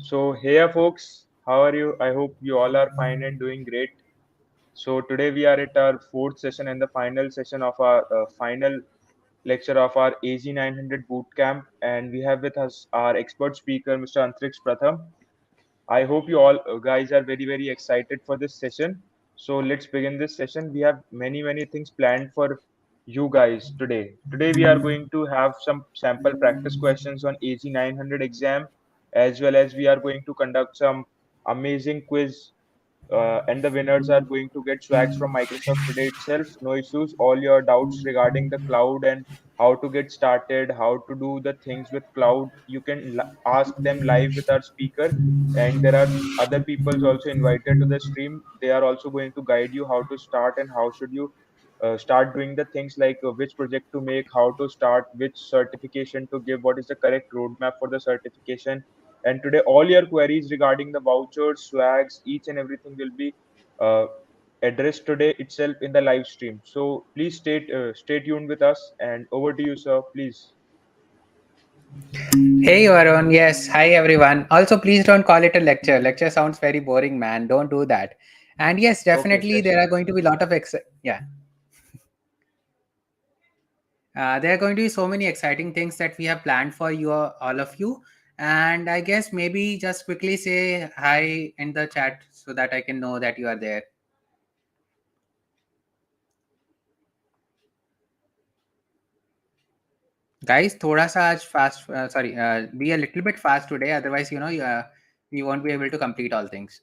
So, hey folks, how are you? I hope you all are fine and doing great. So, today we are at our fourth session and the final session of our final lecture of our AG 900 bootcamp, and we have with us our expert speaker, Mr. Antriksh Pratham. I hope you all guys are very excited for this session. So let's begin this session. We have many things planned for you guys today. Today we are going to have some sample practice questions on AG 900 exam, as well as we are going to conduct some amazing quiz, and the winners are going to get swags from Microsoft today itself. No issues. All your doubts regarding the cloud and how to get started, how to do the things with cloud, you can ask them live with our speaker. And there are other peoples also invited to the stream. They are also going to guide you how to start and how should you start doing the things like which project to make, how to start, which certification to give, what is the correct roadmap for the certification. And today, all your queries regarding the vouchers, swags, each and everything will be uh, addressed today itself in the live stream. So please stay tuned with us. And over to you, sir. Please. Hey Varun, yes, hi everyone. Also, please don't call it a lecture. Lecture sounds very boring, man. Don't do that. And yes, Okay, definitely there session. are going to be a lot of there are going to be so many exciting things that we have planned for you all of you. And I guess maybe just quickly say hi in the chat so that I can know that you are there. Guys, thoda sa aaj fast, sorry, be a little bit fast today. Otherwise, we won't be able to complete all things.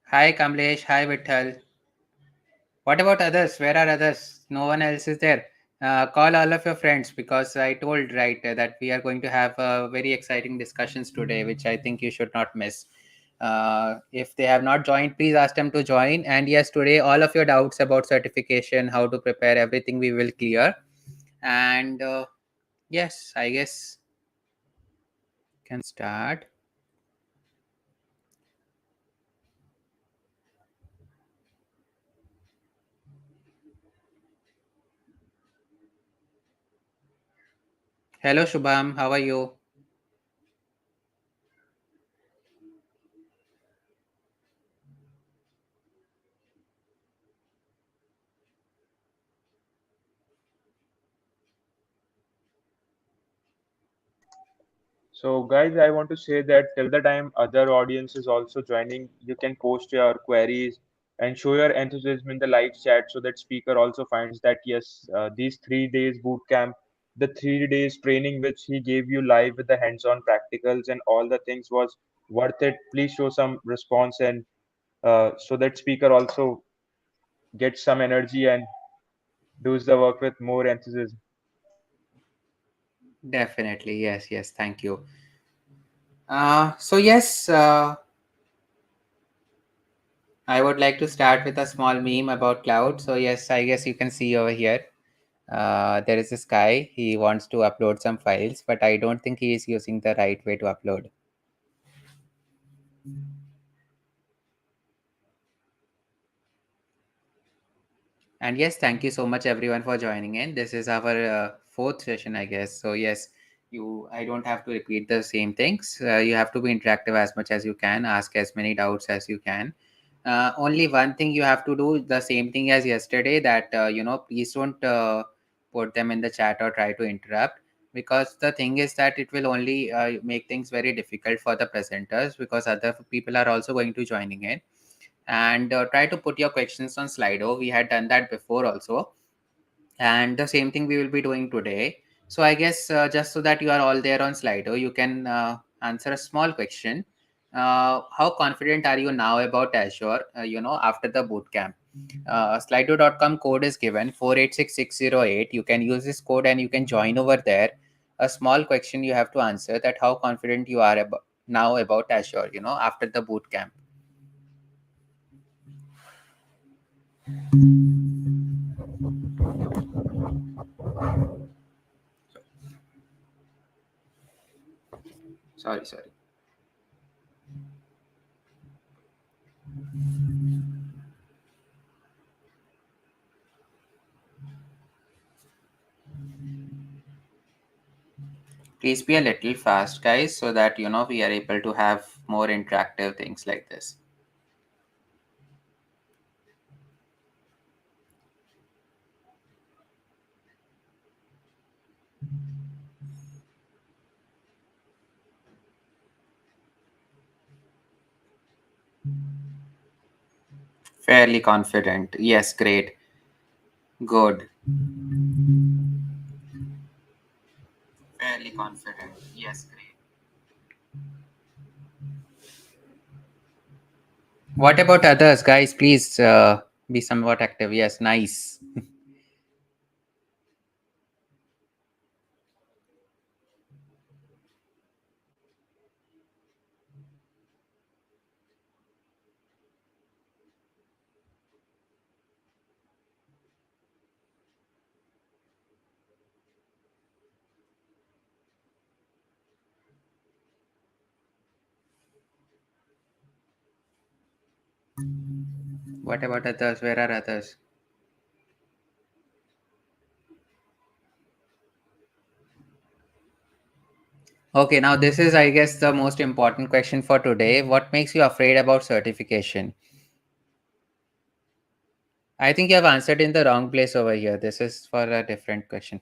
Hi Kamlesh, hi Vitthal. What about others? Where are others? No one else is there. Call all of your friends because I told right that we are going to have very exciting discussions today, which I think you should not miss. If they have not joined, please ask them to join. And yes, today all of your doubts about certification, how to prepare, everything we will clear. And yes, I guess can start. Hello Shubham, how are you? So, guys, I want to say that till the time other audience is also joining, you can post your queries and show your enthusiasm in the live chat so that speaker also finds that yes, these 3 days boot camp, the 3 days training which he gave you live with the hands-on practicals and all the things was worth it. Please show some response and so that speaker also gets some energy and does the work with more enthusiasm. Definitely, yes, yes, thank you. So yes, I would like to start with a small meme about cloud. So yes, I guess you can see over here. There is this guy. He wants to upload some files, but I don't think he is using the right way to upload. And yes, thank you so much everyone for joining in. This is our fourth session, I guess. So yes, I don't have to repeat the same things. You have to be interactive as much as you can. Ask as many doubts as you can. Only one thing you have to do the same thing as yesterday. That please don't put them in the chat or try to interrupt, because the thing is that it will only make things very difficult for the presenters, because other people are also going to joining in. And try to put your questions on Slido. We had done that before also, and the same thing we will be doing today. So I guess just so that you are all there on Slido, you can answer a small question. How confident are you now about Azure, after the bootcamp? Slido.com code is given 486608. You can use this code and you can join over there. A small question you have to answer, that how confident you are about now about Azure, after the bootcamp. Sorry. Please be a little fast, guys, so that we are able to have more interactive things like this. Fairly confident. Yes, great. Good. Fairly confident. Yes, great. What about others, guys? Please be somewhat active. Yes, nice. What about others? Where are others? Okay, now this is, I guess, the most important question for today. What makes you afraid about certification? I think you have answered in the wrong place over here. This is for a different question.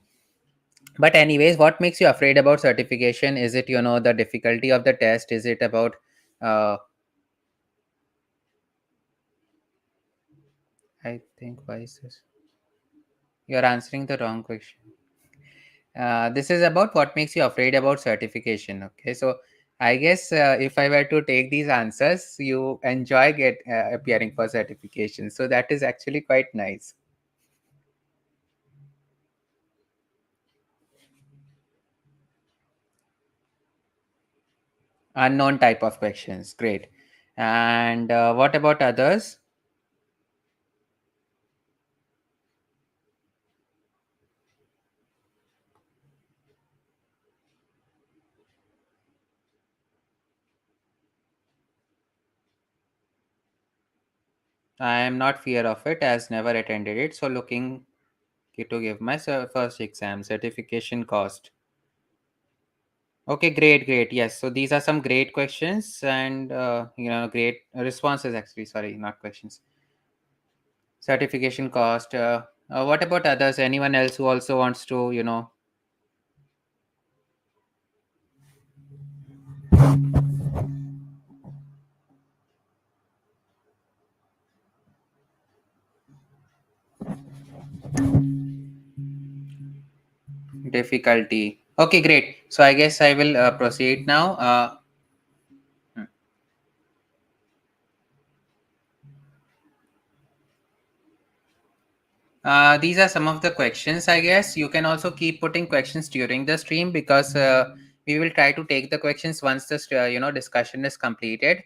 But anyways, what makes you afraid about certification? Is it, the difficulty of the test? Is it about uh I think why is this? You're answering the wrong question. This is about what makes you afraid about certification. Okay, so I guess if I were to take these answers, you enjoy get appearing for certification. So that is actually quite nice. Unknown type of questions. Great. And what about others? I am not fear of it as never attended it. So looking to give my first exam certification cost. Okay, great, great. Yes, so these are some great questions and great responses. Actually, sorry, not questions. Certification cost. What about others? Anyone else who also wants to, difficulty? Okay, great. So I guess I will proceed now. Hmm. These are some of the questions, I guess. You can also keep putting questions during the stream because we will try to take the questions once the discussion is completed,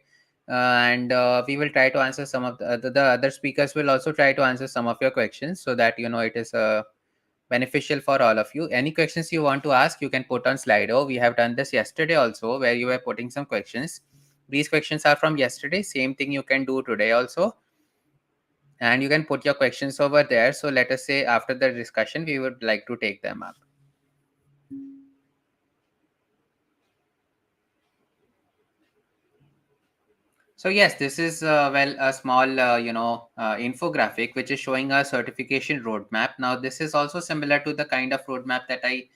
and we will try to answer some of the other speakers will also try to answer some of your questions so that it is beneficial for all of you. Any questions you want to ask, you can put on Slido. We have done this yesterday also, where you were putting some questions. These questions are from yesterday. Same thing you can do today also, and you can put your questions over there. So let us say after the discussion we would like to take them up. So yes, this is a small infographic which is showing a certification roadmap. Now this is also similar to the kind of roadmap that I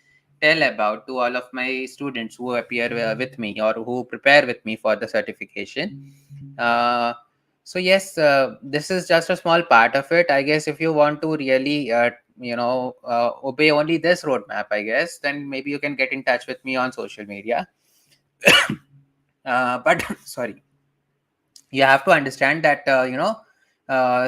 tell about to all of my students who appear with me or who prepare with me for the certification. uh, so yes, this is just a small part of it. I guess if you want to really obey only this roadmap, I guess then maybe you can get in touch with me on social media. But sorry, you have to understand that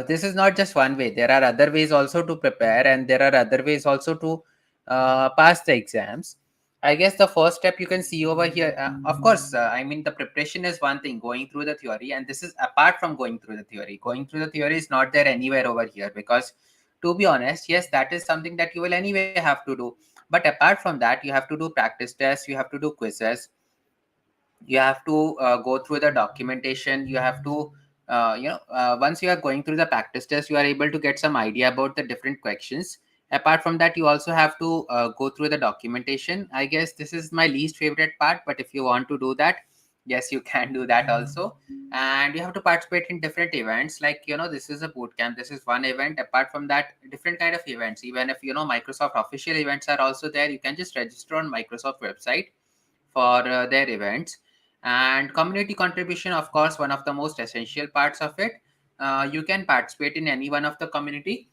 this is not just one way. There are other ways also to prepare, and there are other ways also to pass the exams. I guess the first step you can see over here, of course, I mean, the preparation is one thing, going through the theory, and this is apart from going through the theory. Going through the theory is not there anywhere over here because, to be honest, yes, that is something that you will anyway have to do. But apart from that, you have to do practice tests, you have to do quizzes, you have to go through the documentation, you have to once you are going through the practice test, you are able to get some idea about the different questions, Apart from that, you also have to go through the documentation. I guess this is my least favorite part, but if you want to do that, yes, you can do that also. And you have to participate in different events, like, this is a boot camp, this is one event. Apart from that, different kind of events, even if, Microsoft official events are also there, you can just register on Microsoft website for their events. And community contribution, of course, one of the most essential parts of it. You can participate in any one of the community.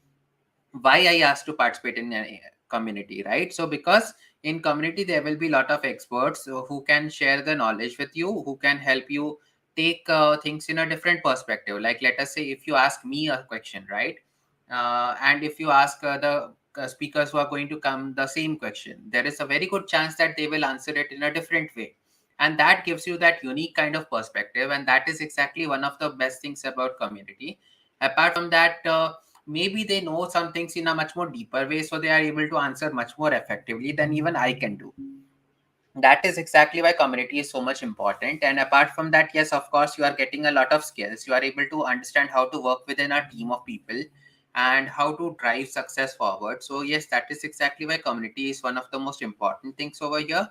Why I asked to participate in a community, right? So because in community there will be a lot of experts who can share the knowledge with you, who can help you take things in a different perspective. Like, let us say if you ask me a question, right? And if you ask the speakers who are going to come the same question, there is a very good chance that they will answer it in a different way, and that gives you that unique kind of perspective, and that is exactly one of the best things about community. Apart from that, maybe they know some things in a much more deeper way, so they are able to answer much more effectively than even I can do. That is exactly why community is so much important. And apart from that, yes, of course, you are getting a lot of skills. You are able to understand how to work within a team of people and how to drive success forward. So yes, that is exactly why community is one of the most important things over here.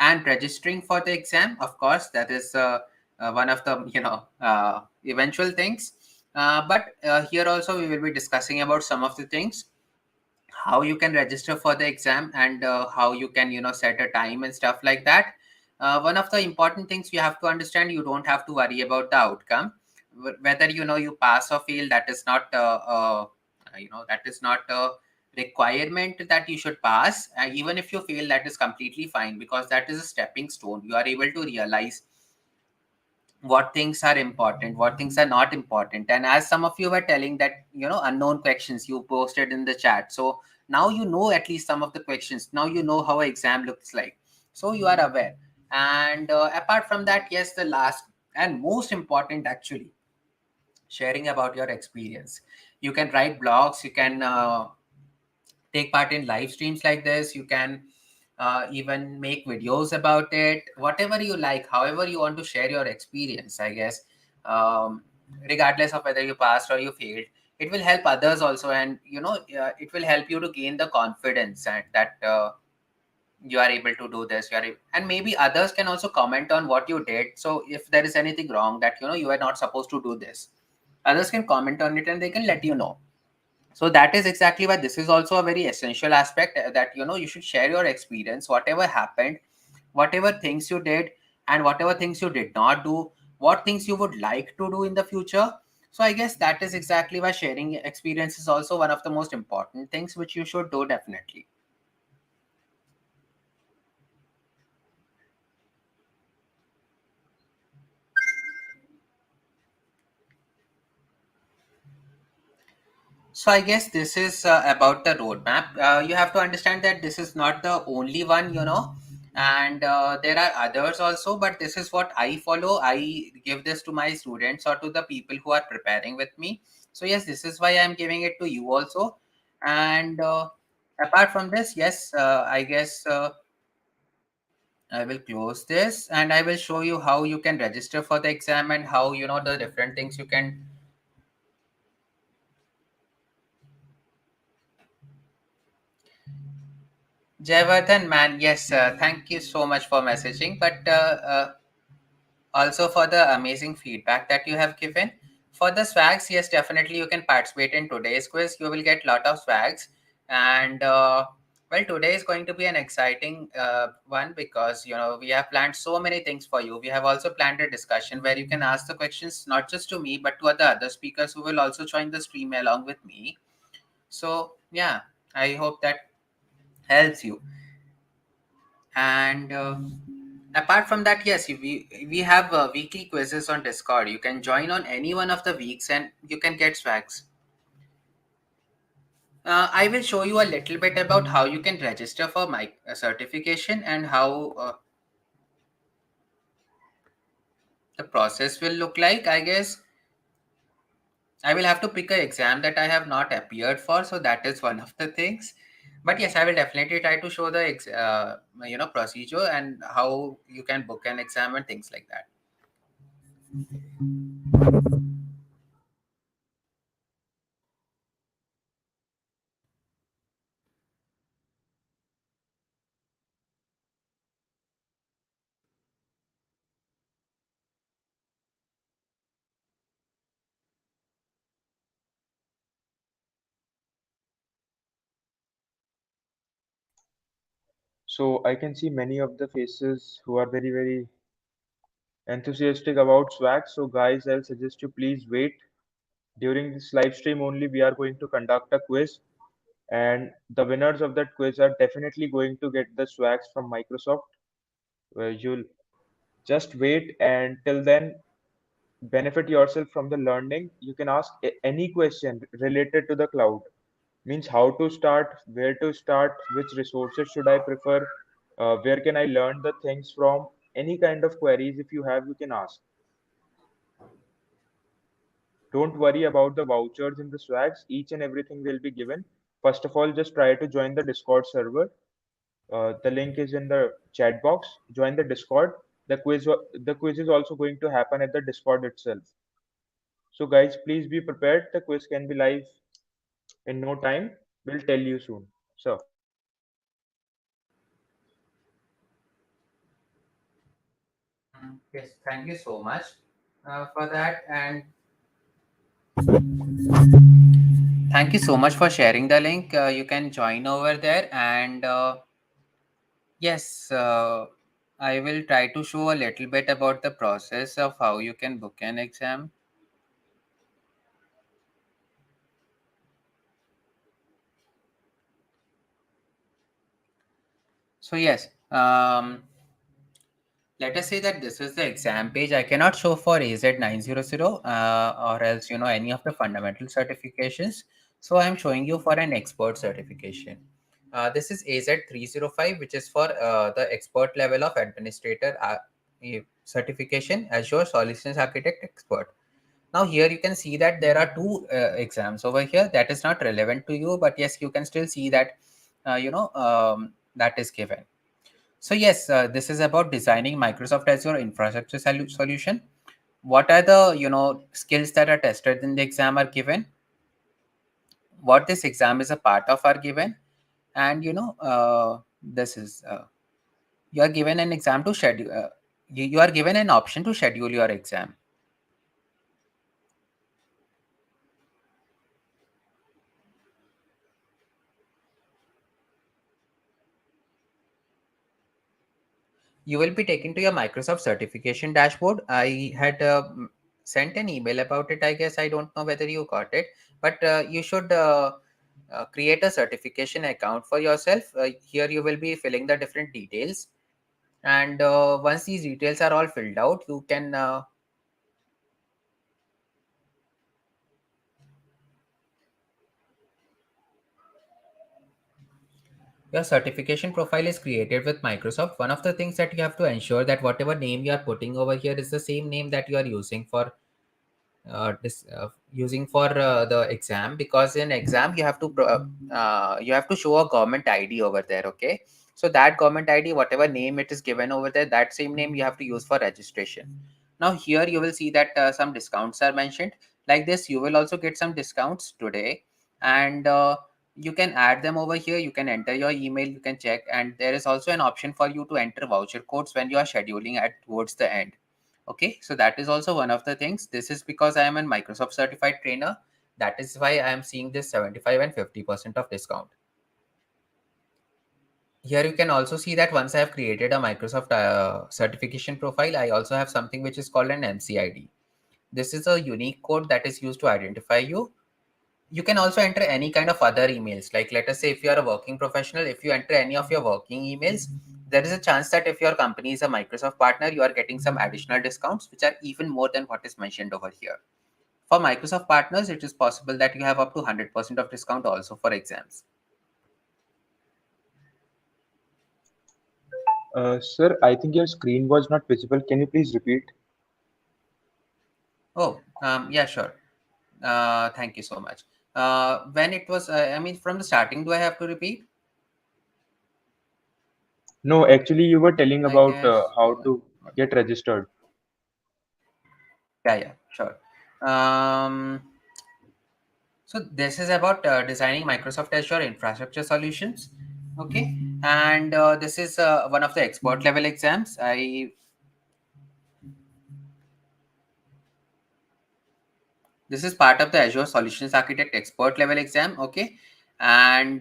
And registering for the exam, of course, that is one of the eventual things. But here also we will be discussing about some of the things, how you can register for the exam, and how you can set a time and stuff like that. One of the important things you have to understand, you don't have to worry about the outcome. Whether you pass or fail, that is not that is not a requirement that you should pass. Even if you fail, that is completely fine, because that is a stepping stone. You are able to realize what things are important, what things are not important. And as some of you were telling that, unknown questions you posted in the chat, so now you know at least some of the questions. Now you know how an exam looks like, so you are aware. And apart from that, yes, the last and most important, actually, sharing about your experience. You can write blogs, you can take part in live streams like this, you can even make videos about it, whatever you like, however you want to share your experience, I guess. um, Regardless of whether you passed or you failed, it will help others also. And it will help you to gain the confidence, and that you are able to do this, and maybe others can also comment on what you did. So if there is anything wrong, that you are not supposed to do this, others can comment on it and they can let you know. So that is exactly why this is also a very essential aspect, that you should share your experience, whatever happened, whatever things you did, and whatever things you did not do, what things you would like to do in the future. So I guess that is exactly why sharing experience is also one of the most important things which you should do, definitely. So I guess this is about the roadmap. You have to understand that this is not the only one, and there are others also. But this is what I follow. I give this to my students or to the people who are preparing with me. So yes, this is why I'm giving it to you also. And apart from this, yes, I guess I will close this, and I will show you how you can register for the exam, and how the different things you can. Jayavardhan, man, yes, thank you so much for messaging, but also for the amazing feedback that you have given. For the swags, yes, definitely you can participate in today's quiz. You will get lot of swags, and well, today is going to be an exciting one, because we have planned so many things for you. We have also planned a discussion where you can ask the questions not just to me but to the other speakers who will also join the stream along with me. So yeah, I hope that helps you. And apart from that, yes, we have weekly quizzes on Discord. You can join on any one of the weeks and you can get swags. I will show you a little bit about how you can register for my certification, and how the process will look like. I guess I will have to pick an exam that I have not appeared for, so that is one of the things. But yes, I will definitely try to show the procedure and how you can book an exam and things like that. So I can see many of the faces who are very, very enthusiastic about swag. So guys, I'll suggest you please wait. During this live stream only, we are going to conduct a quiz, and the winners of that quiz are definitely going to get the swags from Microsoft. Where you'll just wait, and till then, benefit yourself from the learning. You can ask any question related to the cloud. Means how to start, where to start, which resources should I prefer, where can I learn the things from. Any kind of queries if you have, you can ask. Don't worry about the vouchers and the swags. Each and everything will be given. First of all, just try to join the Discord server. The link is in the chat box. Join the Discord. The quiz is also going to happen at the Discord itself. So guys, please be prepared. The quiz can be live in no time. We'll tell you soon. So Yes, thank you so much for that. And thank you so much for sharing the link. You can join over there. And yes, I will try to show a little bit about the process of how you can book an exam. So, yes. Let us say that this is the exam page. I cannot show for AZ900 or else any of the fundamental certifications. So I'm showing you for an expert certification. This is AZ305, which is for the expert level of administrator certification, Azure Solutions Architect Expert. Now here you can see that there are two exams over here. That is not relevant to you, but yes, you can still see that that is given. So yes, this is about designing Microsoft Azure infrastructure solution. What are the skills that are tested in the exam are given? What this exam is a part of are given, and this is you are given an exam to schedule. You are given an option to schedule your exam. You will be taken to your Microsoft certification dashboard. I had sent an email about it. I guess I don't know whether you got it, but you should create a certification account for yourself. Here you will be filling the different details, and once these details are all filled out, you can your certification profile is created with Microsoft. One of the things that you have to ensure that whatever name you are putting over here is the same name that you are using for the exam, because in exam you have to show a government ID over there. Okay, so that government ID, whatever name it is given over there, that same name you have to use for registration. Now here you will see that some discounts are mentioned. Like this, you will also get some discounts today, and you can add them over here. You can enter your email, you can check, and there is also an option for you to enter voucher codes when you are scheduling at towards the end. Okay, so that is also one of the things. This is because I am a Microsoft certified trainer. That is why I am seeing this 75 and 50% of discount. Here you can also see that once I have created a Microsoft certification profile, I also have something which is called an MCID. This is a unique code that is used to identify you. You can also enter any kind of other emails. Like let us say if you are a working professional, if you enter any of your working emails, there is a chance that if your company is a Microsoft partner, you are getting some additional discounts which are even more than what is mentioned over here. For Microsoft partners, it is possible that you have up to 100% of discount also for exams. sir, I think your screen was not visible. Can you please repeat? Oh, yeah, sure. Thank you so much. When it was, I mean, from the starting, do I have to repeat? No, actually, you were telling I about guess. how to get registered. Yeah, yeah, sure. Um, so this is about designing Microsoft Azure infrastructure solutions. Okay, and this is one of the expert level exams. This is part of the Azure Solutions Architect expert level exam. Okay, and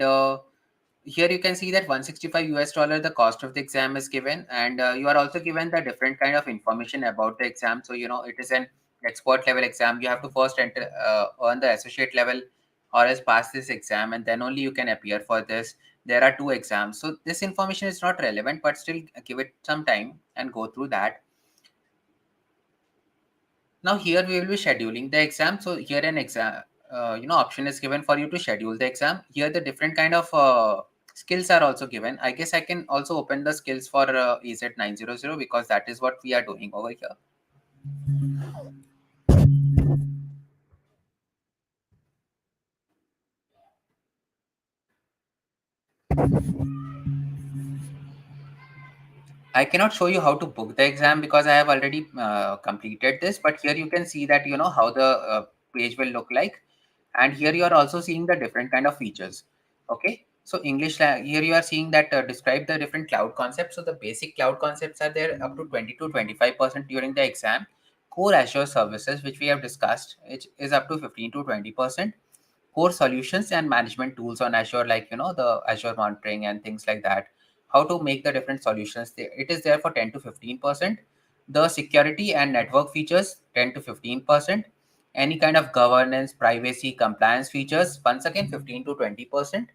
here you can see that 165 US dollar the cost of the exam is given, and you are also given the different kind of information about the exam. So it is an expert level exam. You have to first enter earn the associate level or else pass this exam, and then only you can appear for this. There are two exams, so this information is not relevant, but still give it some time and go through that. Now here we will be scheduling the exam. So here an exam, option is given for you to schedule the exam. Here the different kind of skills are also given. I guess I can also open the skills for EZ900 because that is what we are doing over here. I cannot show you how to book the exam because I have already completed this. But here you can see that how the page will look like, and here you are also seeing the different kind of features. Okay, so here you are seeing that describe the different cloud concepts. So the basic cloud concepts are there up to 20 to 25% during the exam. Core Azure services, which we have discussed, it is up to 15 to 20%. Core solutions and management tools on Azure, like the Azure monitoring and things like that. How to make the different solutions there. It is there for 10 to 15%. The security and network features 10 to 15%. Any kind of governance, privacy, compliance features, once again 15 to 20%.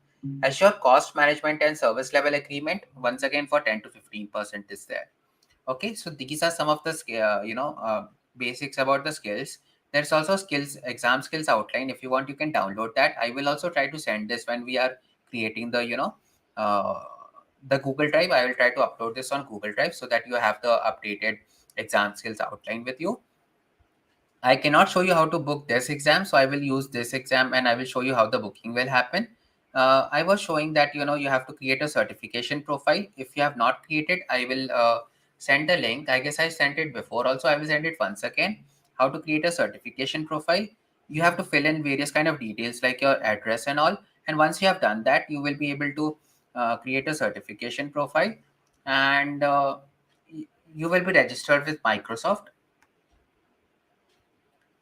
Azure cost management and service level agreement, once again for 10 to 15% is there. Okay, so these are some of the basics about the skills. There's also exam skills outline. If you want, you can download that. I will also try to send this when we are creating uh, the Google Drive. I will try to upload this on Google Drive so that you have the updated exam skills outline with you. I cannot show you how to book this exam, so I will use this exam and I will show you how the booking will happen. I was showing that you have to create a certification profile. If you have not created, I will send the link. I guess I sent it before. Also, I will send it once again. How to create a certification profile? You have to fill in various kind of details like your address and all. And once you have done that, you will be able to create a certification profile, and you will be registered with Microsoft.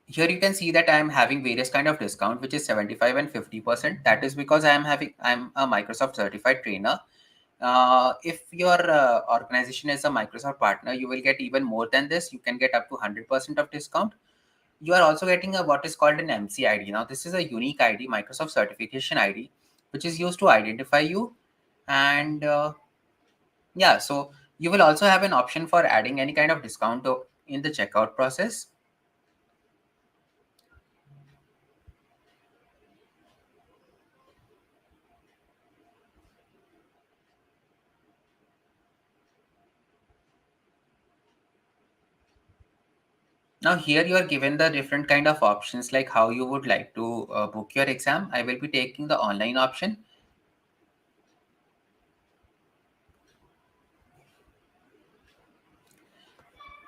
Here you can see that I am having various kind of discount, which is 75 and 50%. That is because I'm a Microsoft certified trainer. If your organization is a Microsoft partner, you will get even more than this. You can get up to 100% of discount. You are also getting a what is called an MC ID. Now this is a unique ID, Microsoft certification ID, which is used to identify you. And yeah, so you will also have an option for adding any kind of discount in the checkout process. Now here you are given the different kind of options like how you would like to book your exam. I will be taking the online option.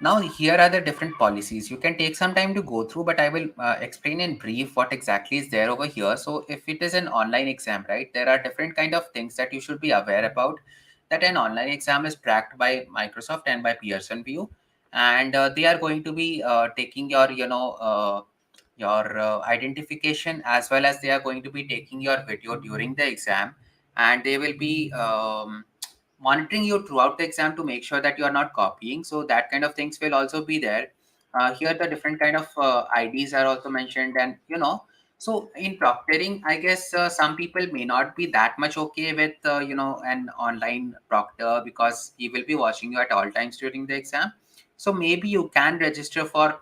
Now here are the different policies. You can take some time to go through, but I will explain in brief what exactly is there over here. So if it is an online exam, right, there are different kind of things that you should be aware about. That an online exam is tracked by Microsoft and by Pearson View, and they are going to be taking your identification, as well as they are going to be taking your video during the exam, and they will be monitoring you throughout the exam to make sure that you are not copying. So that kind of things will also be there. Here the different kind of IDs are also mentioned, and so in proctoring, I guess some people may not be that much okay with an online proctor because he will be watching you at all times during the exam. So maybe you can register for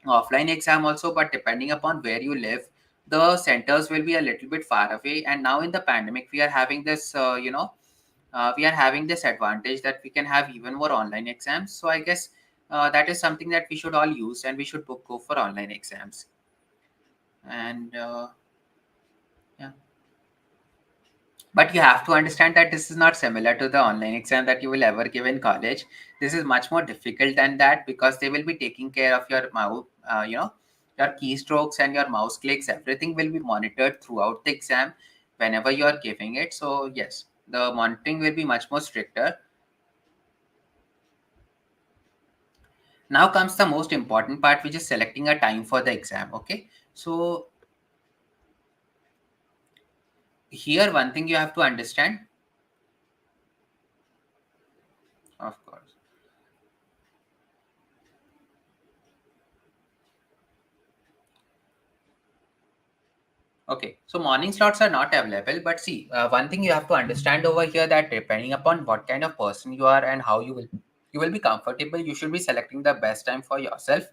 offline exam also, but depending upon where you live, the centers will be a little bit far away. And now in the pandemic, we are having this we are having this advantage that we can have even more online exams. So I guess that is something that we should all use, and we should go for online exams. And yeah, but you have to understand that this is not similar to the online exam that you will ever give in college. This is much more difficult than that because they will be taking care of your mouse, your keystrokes and your mouse clicks. Everything will be monitored throughout the exam whenever you are giving it. So yes, the monitoring will be much more stricter. Now comes the most important part, which is selecting a time for the exam. Okay, so here one thing you have to understand, of course. Okay, so morning slots are not available, but see, one thing you have to understand over here that depending upon what kind of person you are and how you will be comfortable, you should be selecting the best time for yourself.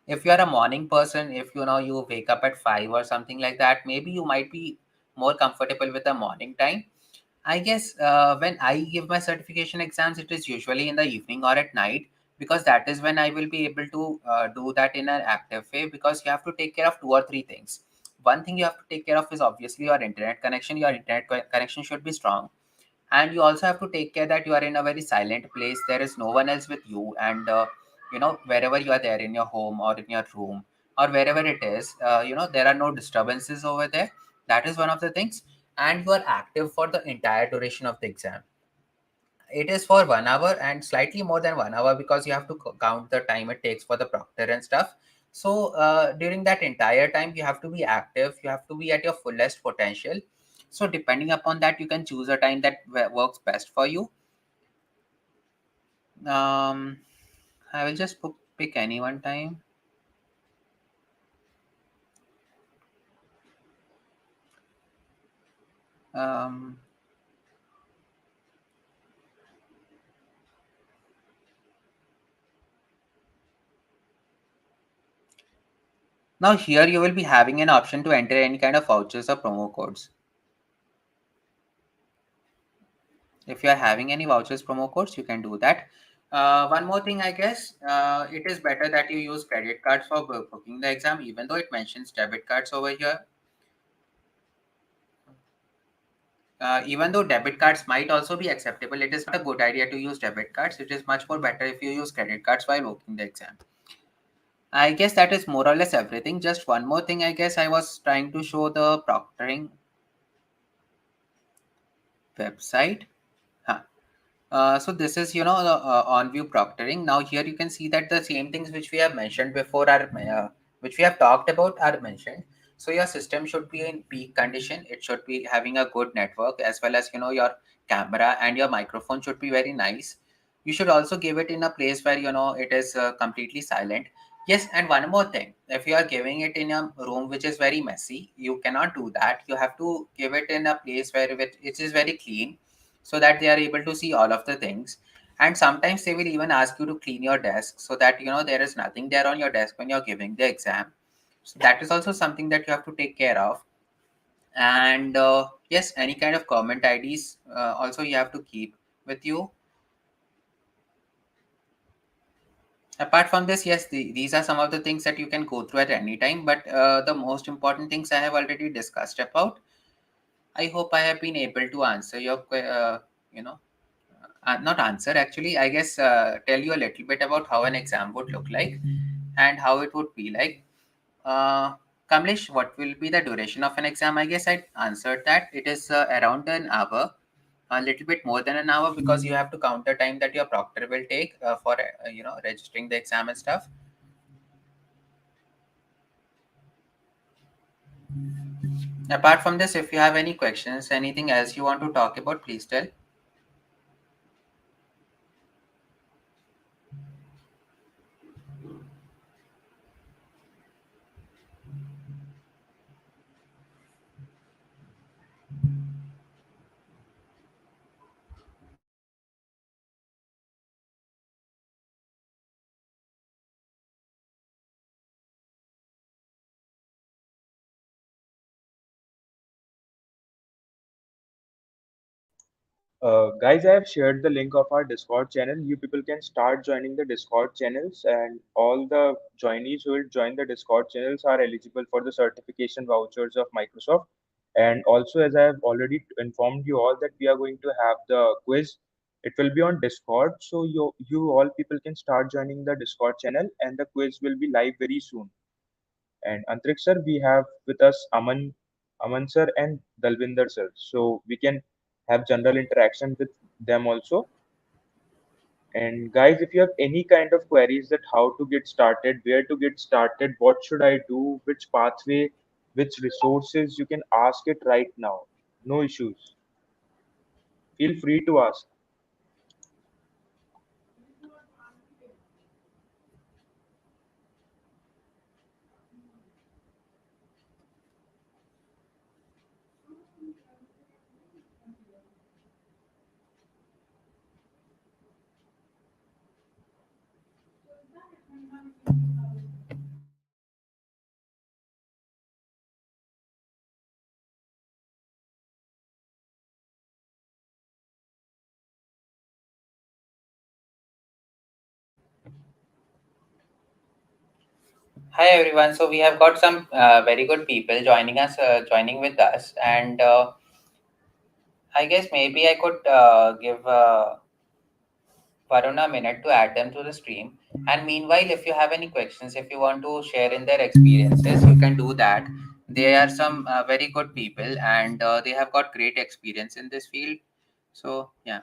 If you are a morning person, if you know you wake up at 5 or something like that, maybe you might be more comfortable with the morning time. I guess when I give my certification exams, it is usually in the evening or at night, because that is when I will be able to do that in an active way, because you have to take care of two or three things. One thing you have to take care of is obviously your internet connection. Your internet connection should be strong, and you also have to take care that you are in a very silent place, there is no one else with you, and wherever you are there in your home or in your room or wherever it is, there are no disturbances over there. That is one of the things. And you are active for the entire duration of the exam. It is for 1 hour and slightly more than 1 hour, because you have to count the time it takes for the proctor and stuff. So during that entire time you have to be active, you have to be at your fullest potential. So depending upon that, you can choose a time that works best for you. um I will just pick any one time. um Now here you will be having an option to enter any kind of vouchers or promo codes. If you are having any vouchers, promo codes, you can do that. One more thing, I guess, it is better that you use credit cards for booking the exam, even though it mentions debit cards over here. Even though debit cards might also be acceptable, it is not a good idea to use debit cards. It is much more better if you use credit cards while booking the exam. I guess that is more or less everything. Just one more thing, I guess I was trying to show the proctoring website. Huh. So this is, the on view proctoring. Now here you can see that the same things which we have mentioned before are, which we have talked about, are mentioned. So your system should be in peak condition. It should be having a good network, as well as, your camera and your microphone should be very nice. You should also give it in a place where, it is completely silent. Yes, and one more thing, if you are giving it in a room which is very messy, you cannot do that. You have to give it in a place where it is very clean, so that they are able to see all of the things. And sometimes they will even ask you to clean your desk, so that there is nothing there on your desk when you're giving the exam. So that is also something that you have to take care of. And yes, any kind of government IDs also you have to keep with you. Apart from this, yes, these are some of the things that you can go through at any time, but the most important things I have already discussed about. I hope I have been able to answer your you know not answer, actually, I guess, tell you a little bit about how an exam would look like and how it would be like. uh, Kamlesh, what will be the duration of an exam? I guess I answered that. It is around an hour, a little bit more than an hour, because you have to count the time that your proctor will take for registering the exam and stuff. Apart from this, if you have any questions, anything else you want to talk about, please tell. Guys, I have shared the link of our Discord channel. You people can start joining the Discord channels, and all the joinees who will join the Discord channels are eligible for the certification vouchers of Microsoft. And also, as I have already informed you all that we are going to have the quiz. It will be on Discord, so you all people can start joining the Discord channel, and the quiz will be live very soon. And Antrik sir, we have with us Aman sir and Dalvinder sir. So we can have general interaction with them also. And guys, if you have any kind of queries that how to get started, where to get started, what should I do, which pathway, which resources you can ask it right now. No issues. Feel free to ask. Hi everyone. So we have got some very good people joining with us, and I guess maybe I could give Varun a minute to add them to the stream. And meanwhile, if you have any questions, if you want to share in their experiences, you can do that. They are some very good people, and they have got great experience in this field. So yeah.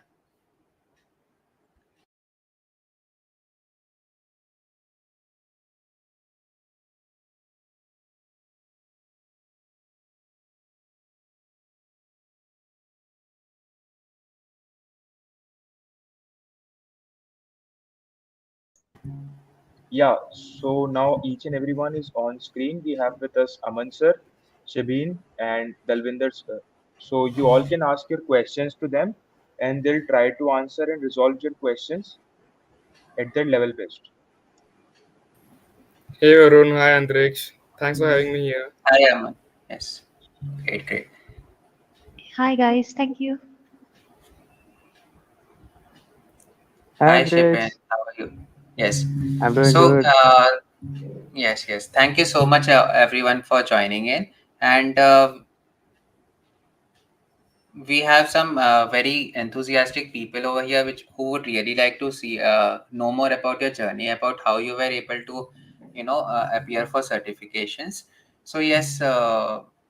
Yeah, so now each and everyone is on screen. We have with us Aman sir, Shabin, and Dalvinder sir. So you all can ask your questions to them, and they'll try to answer and resolve your questions at their level best. Hey Arun, hi Antriksh. Thanks for having me here. Hi, Aman. Yes. Great, great. Hi guys, thank you. Hi Hi, Shippen. Andrej, How are you? Yes. I'm doing So, good. yes, yes. Thank you so much, everyone, for joining in. And we have some very enthusiastic people over here, which who would really like to see know more about your journey, about how you were able to, appear for certifications. So yes,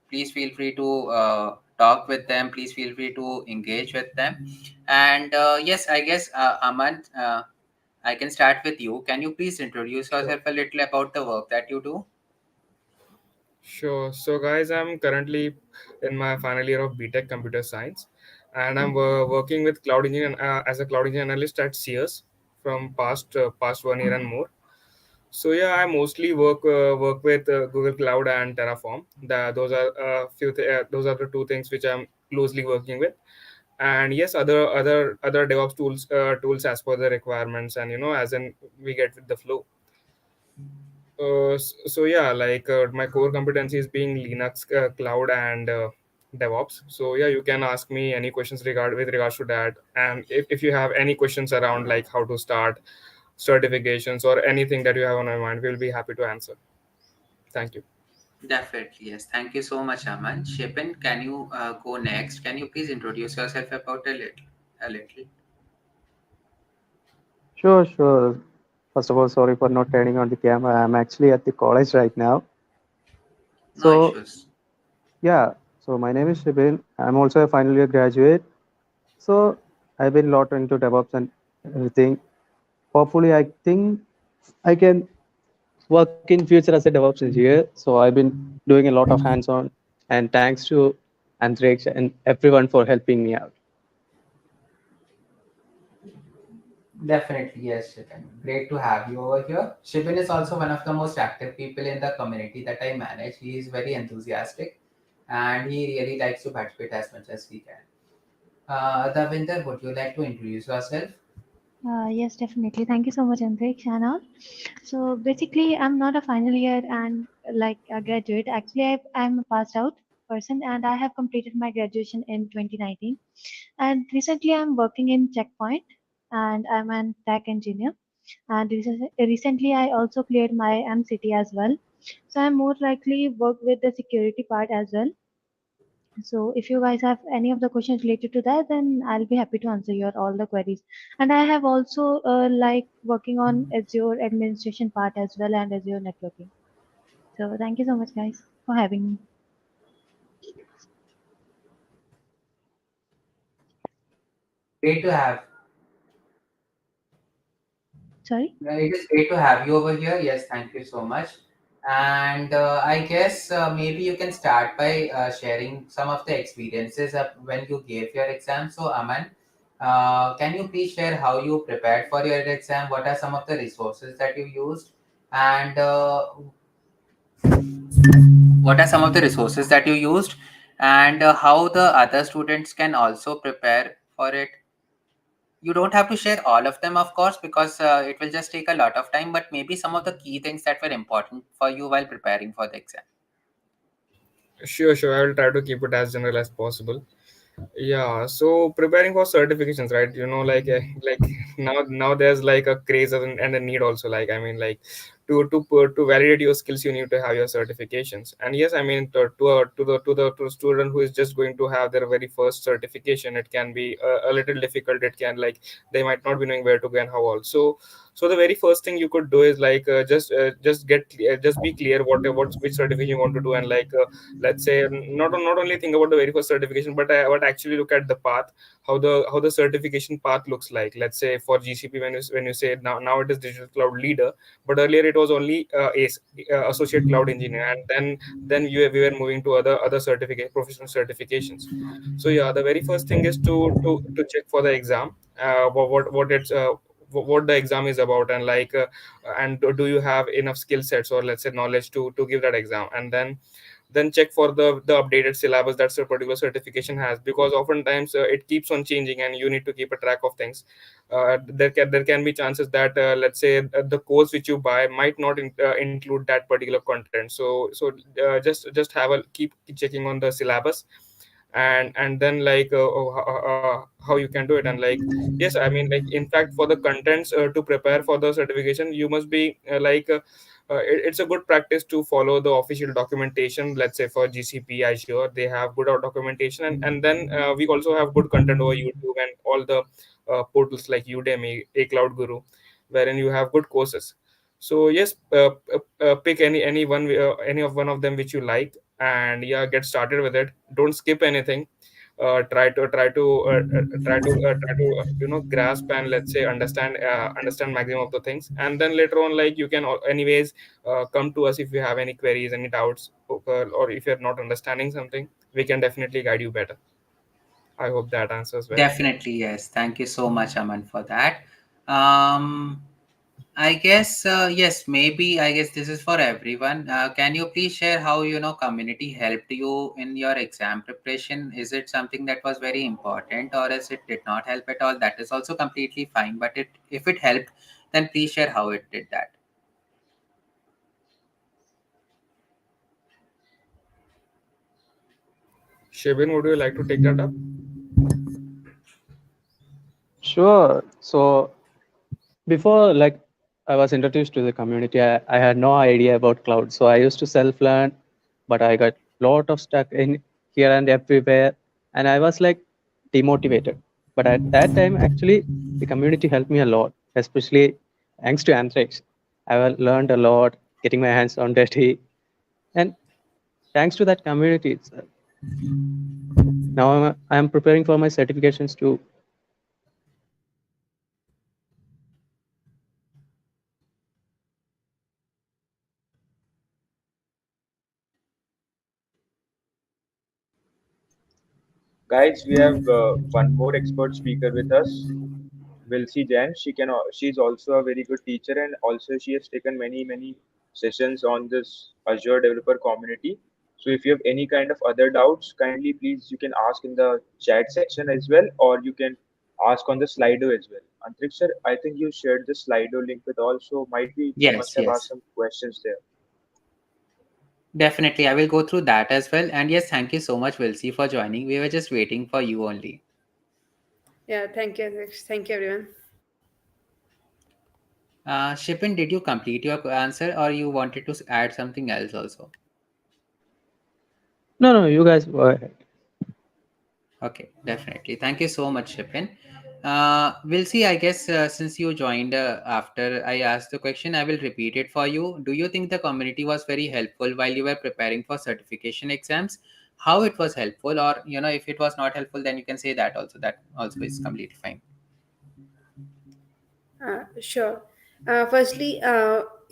please feel free to talk with them. Please feel free to engage with them. And yes, I guess Aman, I can start with you. Can you please introduce Sure. yourself a little about the work that you do? Sure. So, guys, I'm currently in my final year of BTech Computer Science, and I'm working with cloud engineer as a cloud engineer analyst at Sears from past 1 year and more. So yeah, I mostly work with Google Cloud and Terraform. Those are those are the two things which I'm closely working with. And yes, other DevOps tools as per the requirements, and as in we get with the flow. So yeah, like my core competency is being Linux, cloud, and DevOps. So yeah, you can ask me any questions with regards to that. And if you have any questions around like how to start certifications or anything that you have on your mind, we'll be happy to answer. Thank you. Definitely, yes. Thank you so much, Aman. Shippen, can you go next? Can you please introduce yourself about a little? A little. Sure, sure. First of all, sorry for not turning on the camera. I'm actually at the college right now. No So, issues. yeah, so my name is Shibin. I'm also a final year graduate. So, I've been lot into DevOps and everything. Hopefully, I think I can work in future as a DevOps engineer. So, I've been doing a lot of hands-on, and thanks to Antrix and everyone for helping me out. Definitely, yes, Shippen. Great to have you over here. Shippen is also one of the most active people in the community that I manage. He is very enthusiastic and he really likes to participate as much as he can. Davinder, would you like to introduce yourself? Yes, definitely. Thank you so much, Antriksh and all. So basically, I'm not a final year and like a graduate. Actually, I'm a passed out person and I have completed my graduation in 2019. And recently, I'm working in Checkpoint and I'm an tech engineer. And recently, I also cleared my MCT as well. So I'm more likely work with the security part as well. So if you guys have any of the questions related to that, then I'll be happy to answer your all the queries. And I have also like working on Azure administration part as well and Azure networking. So thank you so much, guys, for having me. Great to have. Sorry. It is great to have you over here. Yes, thank you so much. And I guess maybe you can start by sharing some of the experiences of when you gave your exam. So, Aman, can you please share how you prepared for your exam? What are some of the resources that you used? And what are some of the resources that you used? And how the other students can also prepare for it? You don't have to share all of them, of course, because it will just take a lot of time, but maybe some of the key things that were important for you while preparing for the exam. Sure, sure. I will try to keep it as general as possible. Yeah, so preparing for certifications, right? Like now there's like a craze and a need also. Like I mean, like to validate your skills, you need to have your certifications. And yes, I mean to the student who is just going to have their very first certification, it can be a little difficult. It can like they might not be knowing where to go and how also. So the very first thing you could do is like just be clear what which certification you want to do, and like let's say not only think about the very first certification, but actually look at the path, how the certification path looks like. Let's say for GCP, when you say now it is digital cloud leader, but earlier it was only associate cloud engineer, and then we were moving to other certificate professional certifications. So yeah, the very first thing is to check for the exam, what it's what the exam is about, and like and do you have enough skill sets or let's say knowledge to give that exam. And then check for the updated syllabus that a particular certification has, because oftentimes it keeps on changing and you need to keep a track of things. There can be chances that let's say the course which you buy might not include that particular content. Just have a keep checking on the syllabus, and then like how you can do it. And like yes, I mean, like in fact for the contents to prepare for the certification, you must be it's a good practice to follow the official documentation. Let's say for GCP, Azure, they have good documentation, and then we also have good content over YouTube and all the portals like Udemy, a Cloud Guru, wherein you have good courses. So yes, pick any of one of them which you like, and yeah, get started with it. Don't skip anything. Try to grasp and let's say understand maximum of the things, and then later on like you can anyways come to us if you have any queries, any doubts, or if you're not understanding something, we can definitely guide you better. I hope that answers well. Definitely, yes. Thank you so much, Aman, for that. Um, I guess yes, maybe I guess this is for everyone. Can you please share how community helped you in your exam preparation? Is it something that was very important, or is it did not help at all? That is also completely fine. But if it helped, then please share how it did that. Shebin, would you like to take that up? Sure. So before like I was introduced to the community, I had no idea about cloud. So I used to self-learn, but I got lot of stuck in here and everywhere, and I was like demotivated. But at that time, actually, the community helped me a lot, especially thanks to Anthrax. Learned a lot, getting my hands on dirty, and thanks to that community itself. Now I'm preparing for my certifications too. Guys, we have one more expert speaker with us, Vilsi Jain. She's also a very good teacher, and also she has taken many sessions on this Azure developer community. So if you have any kind of other doubts, kindly please you can ask in the chat section as well, or you can ask on the Slido as well. Antrix sir, I think you shared the Slido link with all, so might be you must Yes, have asked yes. some questions there. Definitely. I will go through that as well. And yes, thank you so much, Wilsey, for joining. We were just waiting for you only. Yeah, thank you, Adesh. Thank you, everyone. Shipin, did you complete your answer or you wanted to add something else also? No, no, you guys go ahead. Okay, definitely. Thank you so much, Shipin. We'll see. I guess since you joined after I asked the question, I will repeat it for you. Do you think the community was very helpful while you were preparing for certification exams? How it was helpful, or if it was not helpful, then you can say that also. That also is completely fine. Sure. Firstly,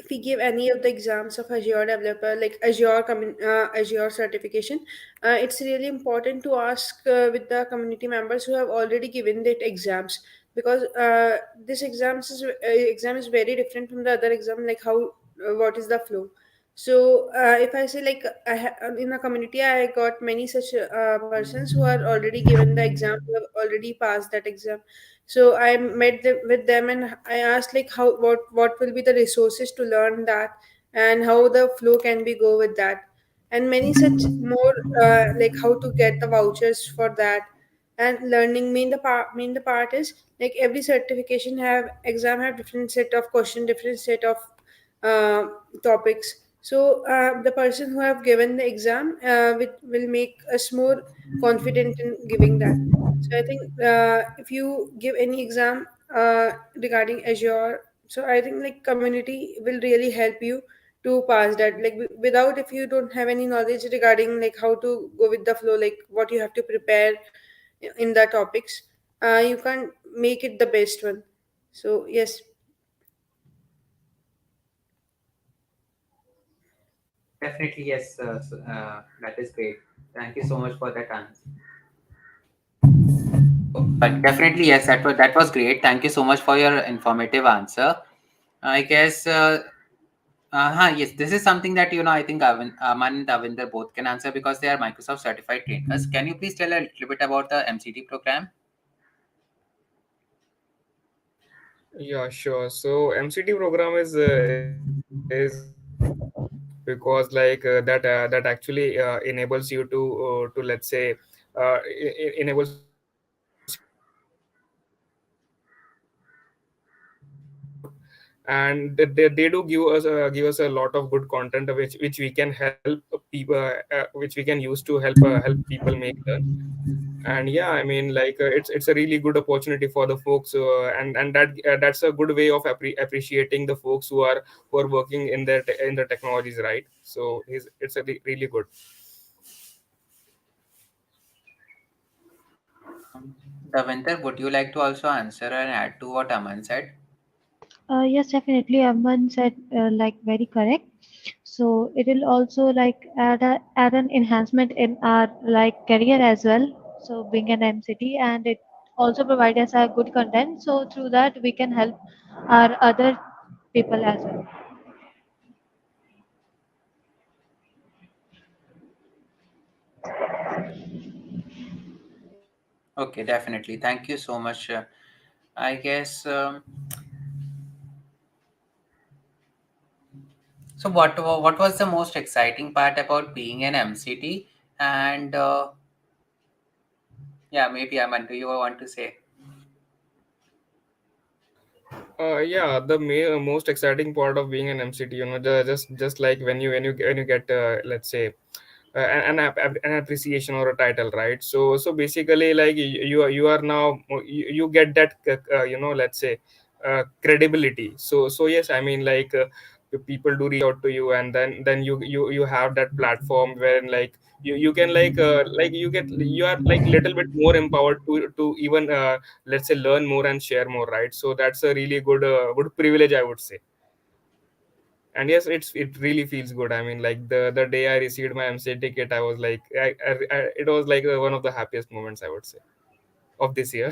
we give any of the exams of Azure developer, like Azure Azure certification, it's really important to ask with the community members who have already given that exams, because this exam is very different from the other exam, like how what is the flow. So if I say like in a community, I got many such persons who are already given the exam, who have already passed that exam. So I met with them and I asked like how what will be the resources to learn that, and how the flow can be go with that, and many such more, like how to get the vouchers for that. And learning mean the part is like every certification have exam have different set of question, different set of uh, topics. So the person who have given the exam will make us more confident in giving that. So I think if you give any exam regarding Azure, so I think like community will really help you to pass that. Like without, if you don't have any knowledge regarding like how to go with the flow, like what you have to prepare in the topics, you can't make it the best one. So yes. Definitely, yes. That is great. Thank you so much for that answer. But definitely, yes, that was great. Thank you so much for your informative answer. I guess, yes, this is something that I think Aman and Davinder both can answer because they are Microsoft certified trainers. Can you please tell a little bit about the MCT program? Yeah, sure. So MCT program is because like that actually enables you to let's say enables you to and they do give us a lot of good content which we can help people which we can use to help people make learn. And yeah, I mean like it's a really good opportunity for the folks, and that's a good way of appreciating the folks who are working in the technologies, right? So it's really good. Davinder, would you like to also answer and add to what Aman said? Yes, definitely. Aman said like very correct. So it will also like add an enhancement in our like career as well. So being an MCT, and it also provide us a good content. So through that we can help our other people as well. Okay, definitely. Thank you so much. I guess. So, what was the most exciting part about being an MCT? And yeah, maybe Aman, do you want to say? Yeah, the most exciting part of being an MCT, just like when you get let's say an appreciation or a title, right? So basically, like you are now you get that let's say credibility. So yes, I mean like the people do reach out to you, and then you have that platform where like you can like you are like little bit more empowered to even let's say learn more and share more, right? So that's a really good privilege, I would say. And yes, it really feels good. I mean like the day I received my MC ticket, I was like it was like one of the happiest moments, I would say, of this year.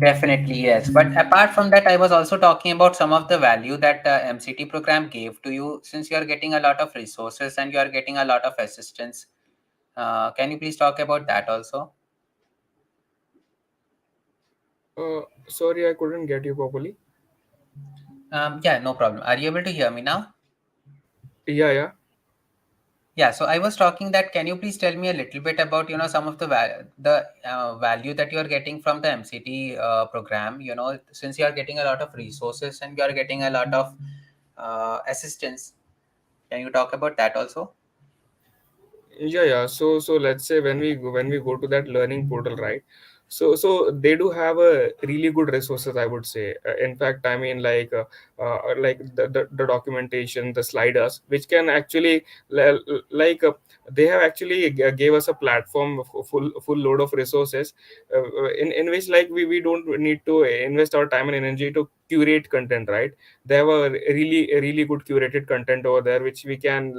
Definitely, yes. But apart from that, I was also talking about some of the value that MCT program gave to you since you are getting a lot of resources and you are getting a lot of assistance. Can you please talk about that also? Sorry, I couldn't get you properly. Yeah, no problem. Are you able to hear me now? Yeah, yeah. Yeah, so I was talking that can you please tell me a little bit about some of the value that you are getting from the MCT program, since you are getting a lot of resources and you are getting a lot of assistance. Can you talk about that also? Yeah, yeah. So let's say when we go to that learning portal, right? So they do have a really good resources, I would say. In fact, I mean, like the documentation, the sliders, which can actually like they have actually gave us a platform of full load of resources, in which like we don't need to invest our time and energy to curate content, right? They have a really good curated content over there, which we can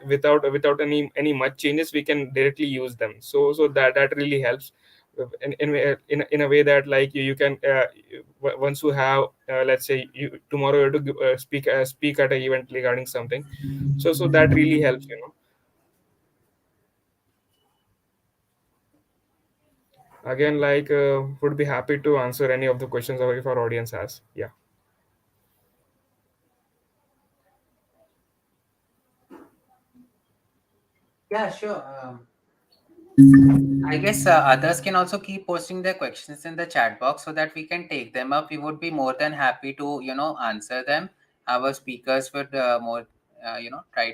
without any much changes, we can directly use them. So that really helps in a way that like you can once you have let's say you tomorrow you have to speak at an event regarding something. So that really helps, you know. Again, would be happy to answer any of the questions or if our audience has. Yeah. Yeah, sure. I guess others can also keep posting their questions in the chat box so that we can take them up. We would be more than happy to, answer them. Our speakers would try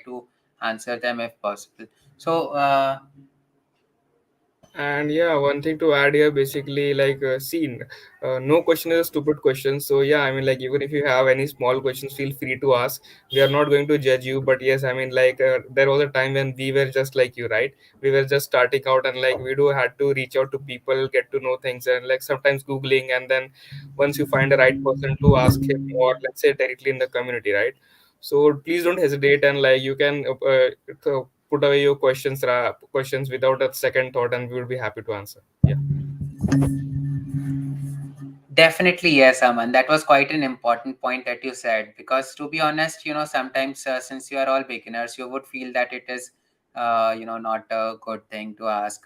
to answer them if possible. So, And yeah, one thing to add here, basically, seen, no question is a stupid question. So yeah, I mean, like even if you have any small questions, feel free to ask. We are not going to judge you, but yes, I mean, there was a time when we were just like you, right? We were just starting out, and like we do had to reach out to people, get to know things, and like sometimes googling, and then once you find the right person to ask him, or let's say directly in the community, right? So please don't hesitate, and like you can put away your questions without a second thought, and we will be happy to answer. Yeah. definitely, yes, Aman. That was quite an important point that you said because, to be honest, sometimes since you are all beginners, you would feel that it is, not a good thing to ask.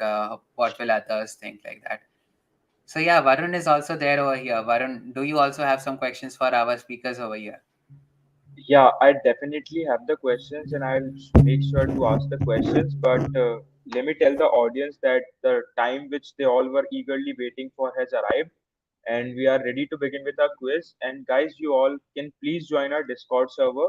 What will others think like that? So yeah, Varun is also there over here. Varun, do you also have some questions for our speakers over here? Yeah, I definitely have the questions and I'll make sure to ask the questions. But let me tell the audience that the time which they all were eagerly waiting for has arrived and we are ready to begin with our quiz. And guys, you all can please join our Discord server.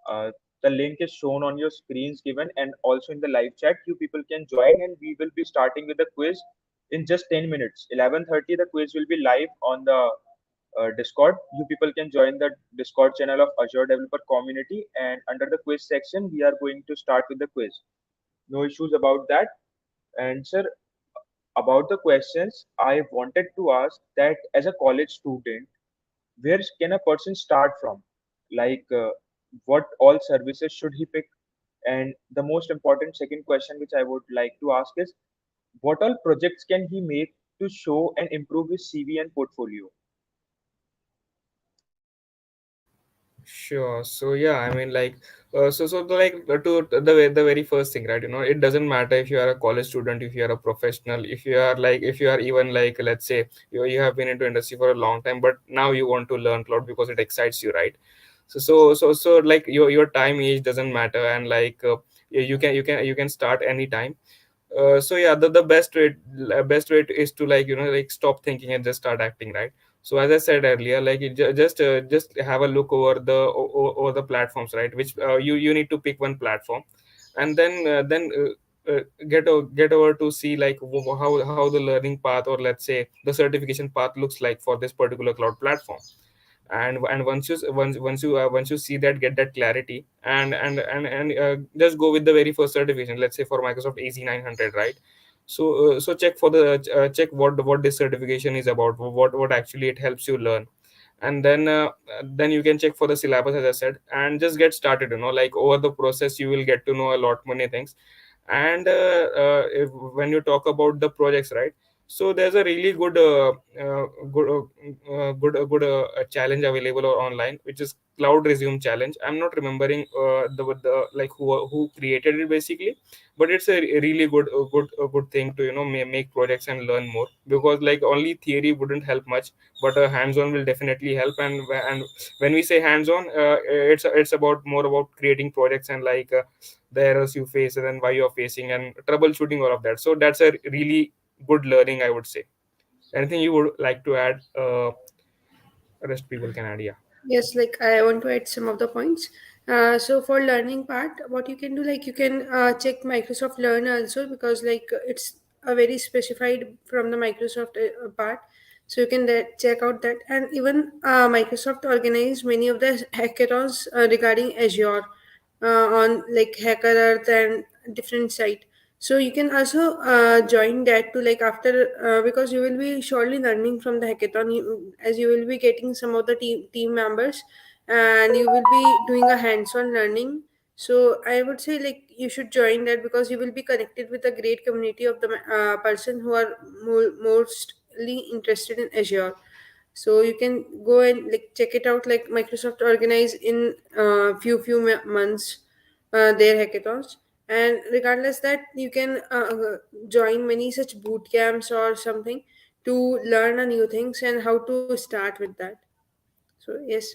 Uh, the link is shown on your screens given and also in the live chat. You people can join and we will be starting with the quiz in just 10 minutes. 11:30, the quiz will be live on the Discord. You people can join the Discord channel of Azure Developer Community, and under the quiz section, we are going to start with the quiz. No issues about that. And sir, about the questions, I wanted to ask that as a college student, where can a person start from? Like, what all services should he pick? And the most important second question, which I would like to ask is, what all projects can he make to show and improve his CV and portfolio? Sure. So yeah, I mean, the very first thing, right? You know, it doesn't matter if you are a college student, if you are a professional, if you are even like, let's say you have been into industry for a long time, but now you want to learn cloud because it excites you, right? So like your time age doesn't matter, and you can start anytime. So yeah, the best way is to like like stop thinking and just start acting, right? So as I said earlier, like just have a look over over the platforms, right? Which you need to pick one platform, and then get over to see like how the learning path, or let's say the certification path, looks like for this particular cloud platform. And once you see that, get that clarity, and just go with the very first certification, let's say for Microsoft AZ 900, right? So check for the check what this certification is about, what actually it helps you learn. And then you can check for the syllabus, as I said, and just get started. You know, like over the process you will get to know a lot many things. And when you talk about the projects, right? So there's a really good challenge available online, which is Cloud Resume Challenge. I'm not remembering the like who created it basically, but it's a really good thing to make projects and learn more, because like only theory wouldn't help much, but hands-on will definitely help. And when we say hands-on, it's about more about creating projects, and the errors you face and then why you're facing, and troubleshooting all of that. So that's a really good learning, I would say. Anything you would like to add? Rest people can add. Yeah. Yes, like I want to add some of the points. So for learning part, what you can do, like you can check Microsoft Learn also, because like it's a very specified from the Microsoft part. So you can check out that. And even Microsoft organized many of the hackathons regarding Azure on like Hacker Earth and different site. So you can also join that to like after because you will be surely learning from the hackathon, as you will be getting some of the team members, and you will be doing a hands-on learning. So I would say like you should join that because you will be connected with a great community of the person who are mostly interested in Azure. So you can go and like check it out. Like Microsoft organize in months their hackathons, and regardless that you can join many such boot camps or something to learn a new things and how to start with that. So yes,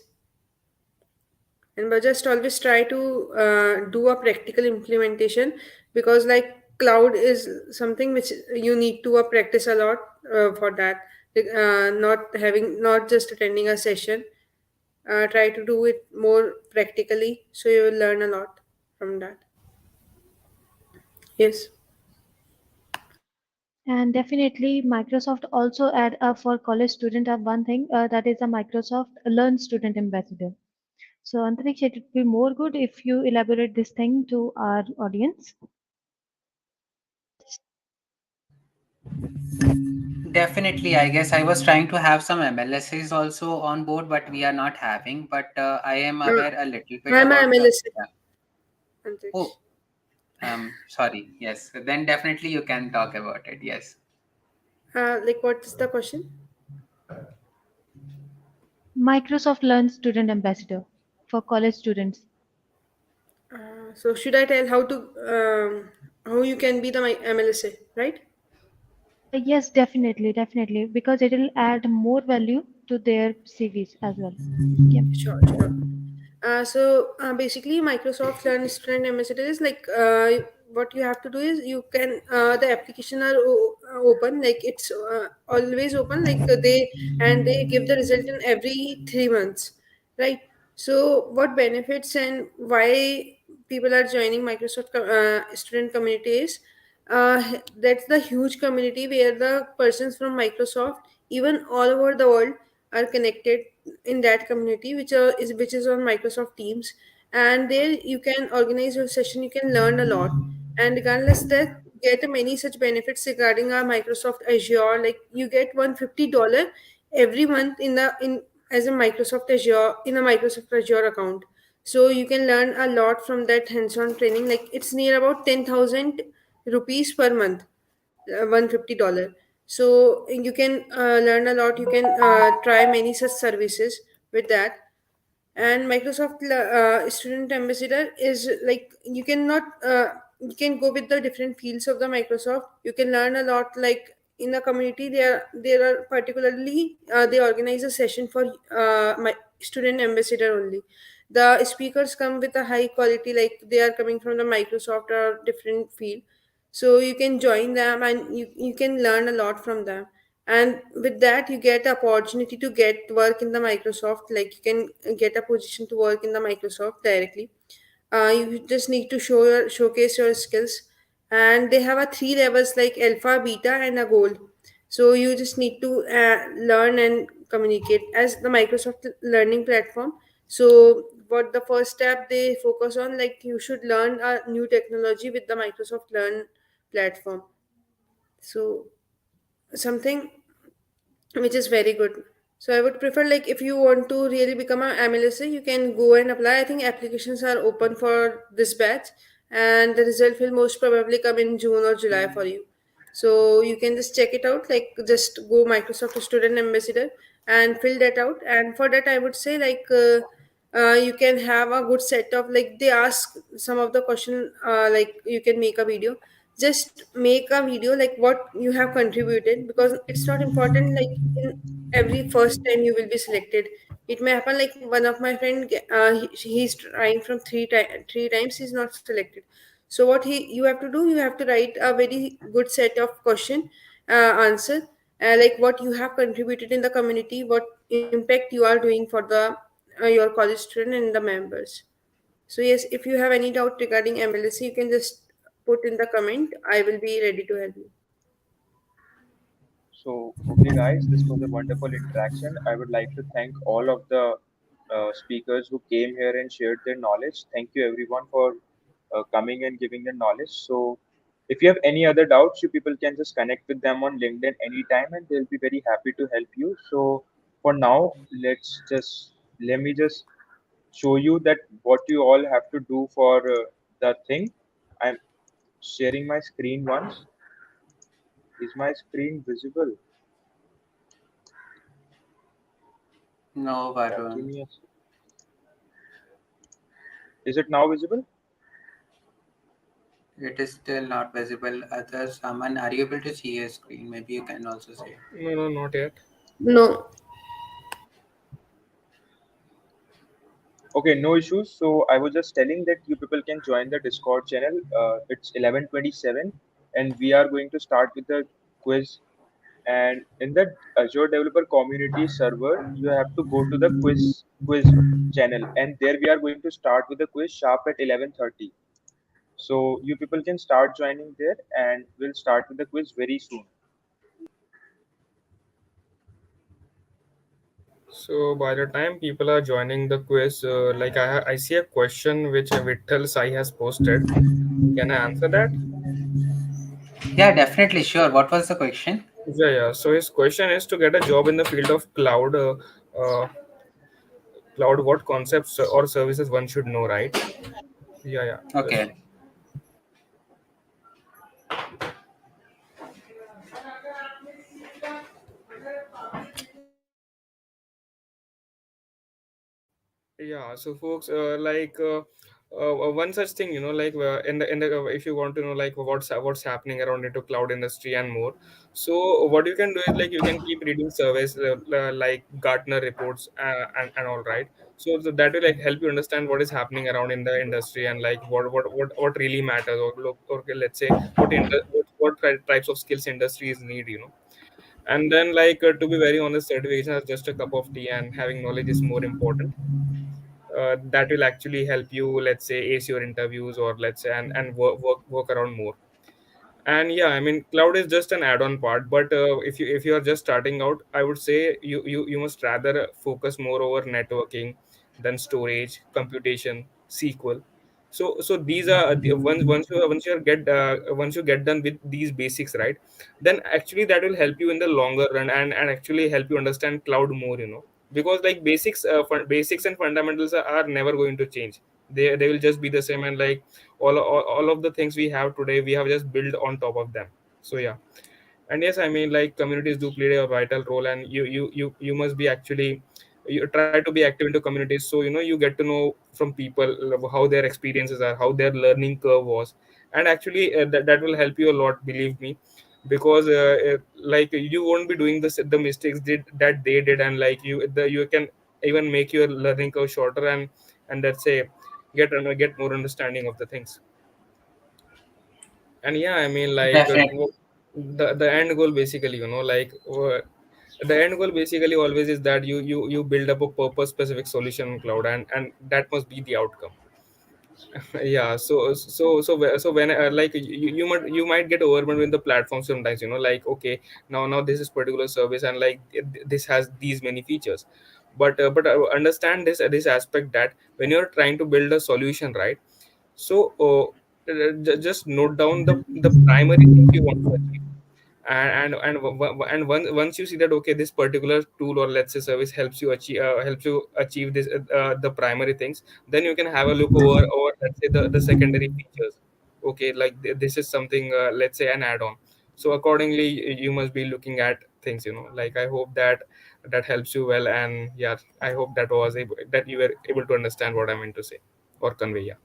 and but just always try to do a practical implementation, because like cloud is something which you need to practice a lot for that. Like, not just attending a session, try to do it more practically so you will learn a lot from that. Yes. And definitely, Microsoft also add for college student one thing that is a Microsoft Learn Student Ambassador. So, Antariksh, it would be more good if you elaborate this thing to our audience. Definitely, I guess I was trying to have some MLSs also on board, but we are not having. But I am uh, aware a little bit I'm a about. MLS. Yeah. Antriksh. Oh, sorry. Yes, then definitely you can talk about it. Yes. Like what is the question? Microsoft Learn Student Ambassador for college students. So should I tell how you can be the MLSA, right? Yes, definitely, definitely, because it will add more value to their CVs as well. Yeah. Sure, sure. Basically, Microsoft Learn Student Ambassador is like what you have to do is you can the application are open, like it's always open, like they give the result in every 3 months, right? So what benefits and why people are joining Microsoft student community is uh, that's the huge community where the persons from Microsoft, even all over the world, are connected in that community, which is on Microsoft Teams. And there you can organize your session, you can learn a lot, and regardless that get many such benefits regarding our Microsoft Azure. Like you get $150 every month in as a Microsoft Azure, in a Microsoft Azure account. So you can learn a lot from that hands-on training. Like it's near about 10,000 rupees per month, $150. So you can learn a lot. You can try many such services with that. And Microsoft student ambassador is like you can go with the different fields of the Microsoft. You can learn a lot. Like in the community, there are particularly they organize a session for my student ambassador only. The speakers come with a high quality, like they are coming from the Microsoft or different field. So you can join them and you can learn a lot from them. And with that you get opportunity to get work in the Microsoft. Like you can get a position to work in the Microsoft directly. You just need to showcase your skills. And they have a three levels, like alpha, beta, and a gold. So you just need to learn and communicate as the Microsoft learning platform. So what the first step they focus on, like you should learn a new technology with the Microsoft learn platform. So something which is very good. So I would prefer, like if you want to really become a MLSA, you can go and apply. I think applications are open for this batch, and the result will most probably come in June or July for you. So you can just check it out. Like just go Microsoft Student Ambassador and fill that out. And for that, I would say like. You can have a good set of, like they ask some of the question, like you can make a video. Just make a video like what you have contributed, because it's not important like in every first time you will be selected. It may happen like one of my friend, he's trying from three times, he's not selected. So what you have to do, you have to write a very good set of question answer, like what you have contributed in the community, what impact you are doing for the your college student and the members. So yes, if you have any doubt regarding MLC, you can just put in the comment. I will be ready to help you. So, okay, guys, this was a wonderful interaction. I would like to thank all of the speakers who came here and shared their knowledge. Thank you, everyone, for coming and giving their knowledge. So, if you have any other doubts, you people can just connect with them on LinkedIn anytime, and they'll be very happy to help you. So, for now, let me just show you that what you all have to do for the thing. I'm sharing my screen once. Is my screen visible? No, Yeah, give Varun. me a. Is it now visible? It is still not visible. Others, Aman, are you able to see your screen? Maybe you can also say. No, no, not yet. No. Okay, no issues. So I was just telling that you people can join the Discord channel. It's 11:27, and we are going to start with the quiz. And in the Azure Developer Community server, you have to go to the quiz channel, and there we are going to start with the quiz sharp at 11:30. So you people can start joining there, and we'll start with the quiz very soon. So by the time people are joining the quiz, like I see a question which Vittal Sai has posted. Can I answer that? Yeah, definitely. Sure. What was the question? Yeah, yeah. So his question is to get a job in the field of cloud. Uh, Cloud, what concepts or services one should know, right? Yeah, yeah. Just Okay. yeah. So folks, one such thing, like in the if you want to know like what's happening around into cloud industry and more. So what you can do is like you can keep reading surveys like Gartner reports and all, right. So that will like help you understand what is happening around in the industry and like what really matters, or look, or okay, let's say what types of skills industries need. And then like to be very honest, certification is just a cup of tea, and having knowledge is more important. That will actually help you, let's say, ace your interviews, or let's say and work around more. And yeah, I mean, cloud is just an add-on part, but if you are just starting out, I would say you must rather focus more over networking than storage, computation, SQL. So these are once you get done with these basics, right, then actually that will help you in the longer run, and actually help you understand cloud more. Because like basics and fundamentals are never going to change. They will just be the same, and like all of the things we have today, we have just built on top of them. So yeah. And yes, I mean, like, communities do play a vital role, and you must be actually, you try to be active into communities, so you get to know from people how their experiences are, how their learning curve was. And actually that will help you a lot, believe me. Because like, you won't be doing the mistakes that they did, and like you can even make your learning curve shorter, and let's say get more understanding of the things. And yeah, I mean, like, Definitely. the end goal basically, like, the end goal basically always is that you build up a purpose specific solution in cloud, and that must be the outcome. Yeah. So when like, you might get overwhelmed with the platform sometimes, like, okay, now this is particular service, and like this has these many features. But understand this aspect, that when you're trying to build a solution, right. So just note down the primary things you want to achieve. And once you see that, okay, this particular tool, or let's say service, helps you achieve this, the primary things, then you can have a look over, let's say, the secondary features. Okay, like this is something, let's say, an add-on. So accordingly, you must be looking at things, like, I hope that helps you well. And yeah, I hope that you were able to understand what I meant to say or convey. Yeah.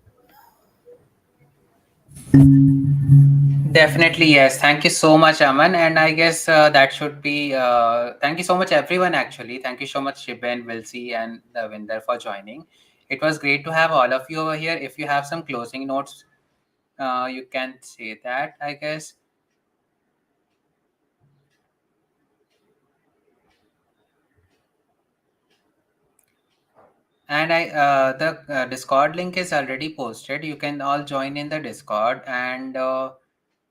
Definitely, yes. Thank you so much, Aman. And I guess that should be. Thank you so much, everyone, actually. Thank you so much, Shiben, Wilsey, and Vinder, for joining. It was great to have all of you over here. If you have some closing notes, you can say that, I guess. And the Discord link is already posted. You can all join in the Discord, and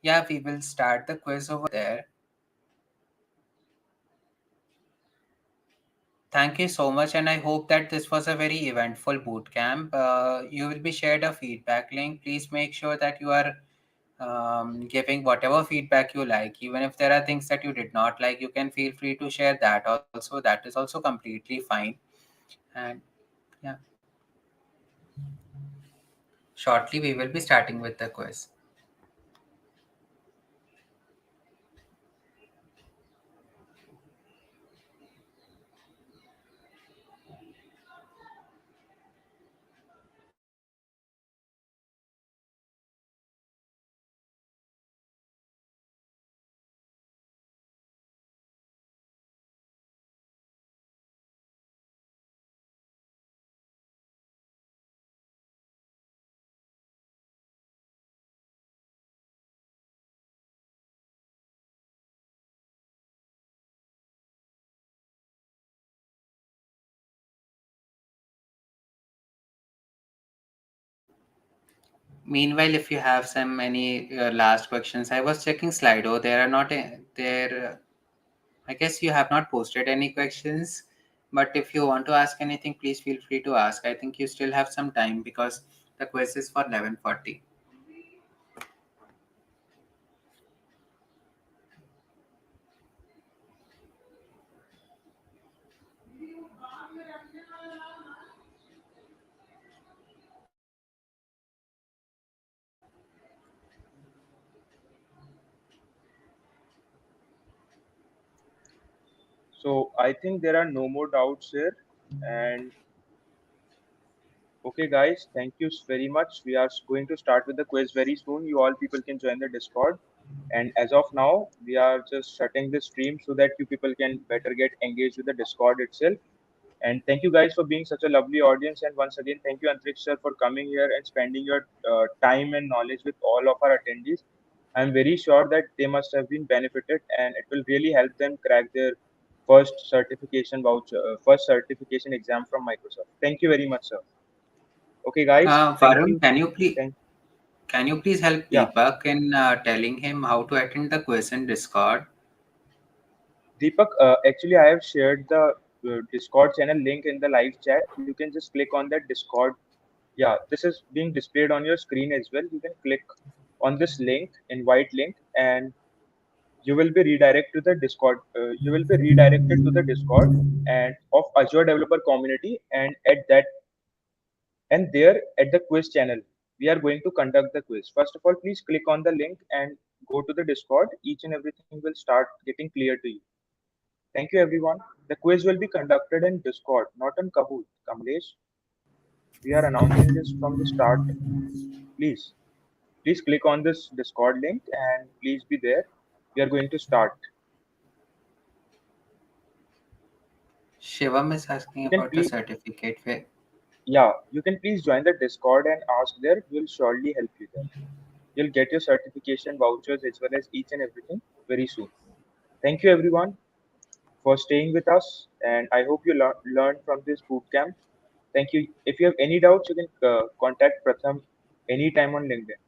yeah, we will start the quiz over there. Thank you so much, and I hope that this was a very eventful boot camp. You will be shared a feedback link. Please make sure that you are giving whatever feedback you like. Even if there are things that you did not like, you can feel free to share that also. That is also completely fine. And yeah, shortly we will be starting with the quiz. Meanwhile, if you have some any last questions, I was checking Slido. There are not there. I guess you have not posted any questions, but if you want to ask anything, please feel free to ask. I think you still have some time because the quiz is for 11:40. So I think there are no more doubts here. And okay, guys, thank you very much. We are going to start with the quiz very soon. You all people can join the Discord. And as of now, we are just shutting the stream so that you people can better get engaged with the Discord itself. And thank you guys for being such a lovely audience. And once again, thank you, Antriksh sir, for coming here and spending your time and knowledge with all of our attendees. I'm very sure that they must have been benefited and it will really help them crack their first certification exam from Microsoft. Thank you very much, sir. Okay, guys, thank Varun, you. Thank, can you please help yeah, Deepak in telling him how to attend the quiz in Discord? Deepak, actually, I have shared the Discord channel link in the live chat. You can just click on that Discord. Yeah, this is being displayed on your screen as well. You can click on this link, invite link, and you will be redirected to the Discord. You will be redirected to the Discord and of Azure Developer Community, and there at the quiz channel, we are going to conduct the quiz. First of all, please click on the link and go to the Discord. Each and everything will start getting clear to you. Thank you, everyone. The quiz will be conducted in Discord, not on Kahoot. Kamlesh, we are announcing this from the start. Please, please click on this Discord link and please be there. We are going to start. Shivam is asking You can about the please, certificate. yeah, you can please join the Discord and ask there. We'll surely help you there. You'll get your certification vouchers as well as each and everything very soon. Thank you, everyone, for staying with us, and I hope you learned from this bootcamp. Thank you. If you have any doubts, you can contact Pratham anytime on LinkedIn.